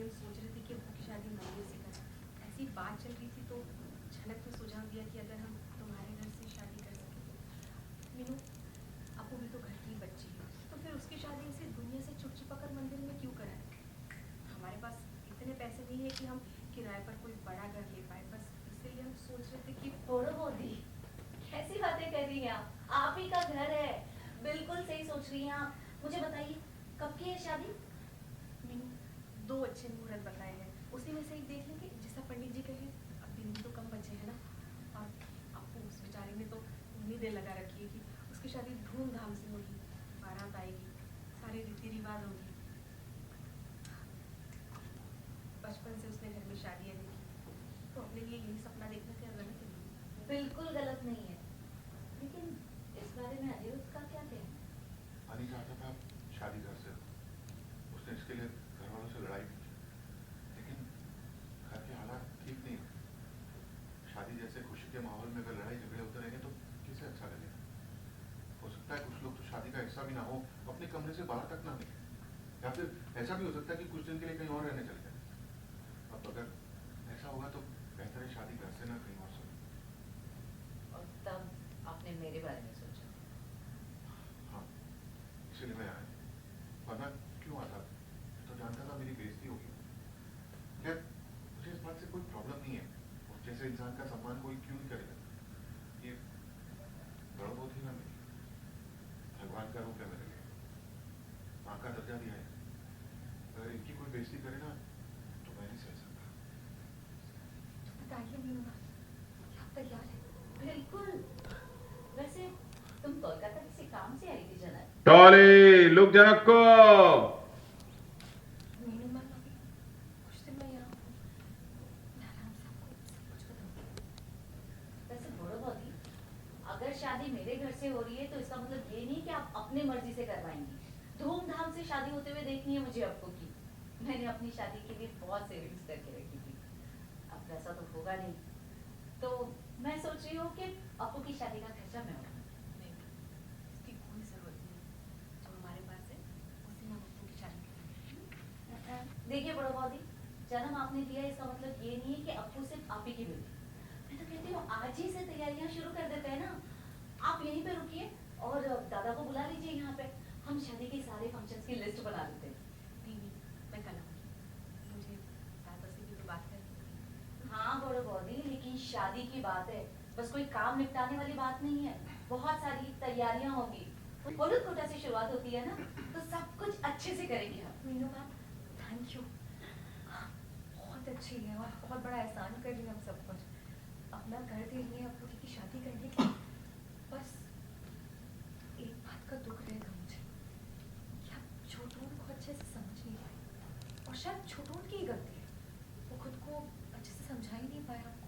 वही सोच रही थी कि अप्पू की शादी मंदिर से करें। ऐसी बात चल रही थी तो झलक ने सुझाव दिया कि अगर हम तुम्हारे घर से शादी कर सके तो। मीनू, अप्पू भी तो घर की बच्ची है, तो फिर उसकी शादी इसे दुनिया से छुप छिपा कर मंदिर में क्यों कराएं? हमारे पास इतने पैसे नहीं है कि हम किराए पर कोई बड़ा घर ले पाए, बस इसीलिए हम सोच रहे थे कि छोड़ो मोदी, कैसी बातें कर रही हैं आप ही का घर है, बिल्कुल सही सोच रही हैं आप। मुझे बताइए कब की है शादी? मीनू, दो अच्छे मुहूर्त बताए हैं, उसी में से एक देख लेंगे जैसा पंडित जी कहे। अब दिन भी तो कम बचे हैं ना, और आपको उस बेचारे ने तो उम्मीदें लगा रखी है कि उसकी शादी धूमधाम से होगी, बारात आएगी, सारे रीति रिवाज होंगे। बचपन से उसने घर में शादियां देखी, तो अपने लिए यही सपना देखना क्या गलत है? बिल्कुल गलत नहीं है, लेकिन इस बारे में अनिरुद्ध का क्या कहना? अनी चाहता था शादी घर से, उसने इसके लिए घर वालों से लड़ाई की, लेकिन घर के हालात ठीक नहीं है। शादी जैसे खुशी के माहौल में अगर लड़ाई झगड़े होते रहेंगे तो किसे अच्छा लगेगा? हो सकता है कुछ लोग तो शादी का हिस्सा भी ना हो, अपने कमरे से बाहर तक ना निकले, या फिर ऐसा भी हो सकता है कि कुछ दिन के लिए कहीं और रहने चले जाए। अब अगर ऐसा होगा तो बेहतर है शादी घर से ना कहीं और से। और तब आपने मेरे बारे में सोचा? हाँ, इसलिए मैं आया, वरना क्यों आता? तो जानता था मेरी बेइज्जती होगी। खैर, मुझे इस बात से कोई प्रॉब्लम नहीं है, और जैसे इंसान का सम्मान कोई क्यों नहीं करेगा। ये बड़ा बहुत ही ना मिली, भगवान का रूप है मेरे लिए, माँ का दर्जा दिया है। अगर इनकी कोई बेइज्जती करे ना तो मैं नहीं सह सकता। बताइए मीनू, आप तैयार हैं? बिल्कुल। वैसे तुम कोलकाता किसी काम से आई थी जनक? टॉली लुक जनक को। मीनू मैम, अभी कुछ दिन मैं यहाँ हूँ, मैं आराम से आपको सब कुछ बताऊंगी। वैसे बोलो मोदी, अगर शादी मेरे घर से हो रही है तो इसका मतलब ये नहीं कि आप अपने मर्जी से करवाएंगी। धूमधाम से शादी होते हुए देखनी है मुझे अप्पू की। मैंने अपनी शादी के लिए बहुत सेविंग्स करके रखी थी, अब पैसा तो होगा नहीं, तो मैं सोच रही हूँ कि अप्पू की शादी का खर्चा मैं उठाऊं। नहीं, इसकी कोई ज़रूरत नहीं, जो हमारे पास है उसी में हम अप्पू की शादी करेंगे। देखिए बड़ो मोदी, जन्म आपने दिया इसका मतलब ये नहीं है कि अप्पू सिर्फ आप ही की बेटी। मैं तो कहती हूँ आज ही से तैयारियां शुरू कर देते हैं ना। आप यहीं पे रुकिए और दादा को बुला लीजिए यहाँ पे, हम शादी के सारे फंक्शंस की लिस्ट बना लेते हैं। नहीं नहीं, मैं कल आऊँगी, मुझे दादा से भी तो बात करनी होगी। हाँ बड़ो बॉडी, लेकिन शादी की बात है, बस कोई काम निपटाने वाली बात नहीं है, बहुत सारी तैयारियां होगी। बोलो छोटा से शुरुआत होती है ना, तो सब कुछ अच्छे से करेंगे हम। मीनू मैम, थैंक यू, बहुत अच्छी है और बहुत बड़ा एहसान कर रही है हम सब कुछ। अपना घर दे रही है अप्पू की शादी करने के लिए। बस एक बात का दुख रहेगा मुझे कि आप छोटून को अच्छे से समझ नहीं पाए, और शायद छोटून की ही गलती है, वो खुद को अच्छे से समझा ही नहीं पाया आपको।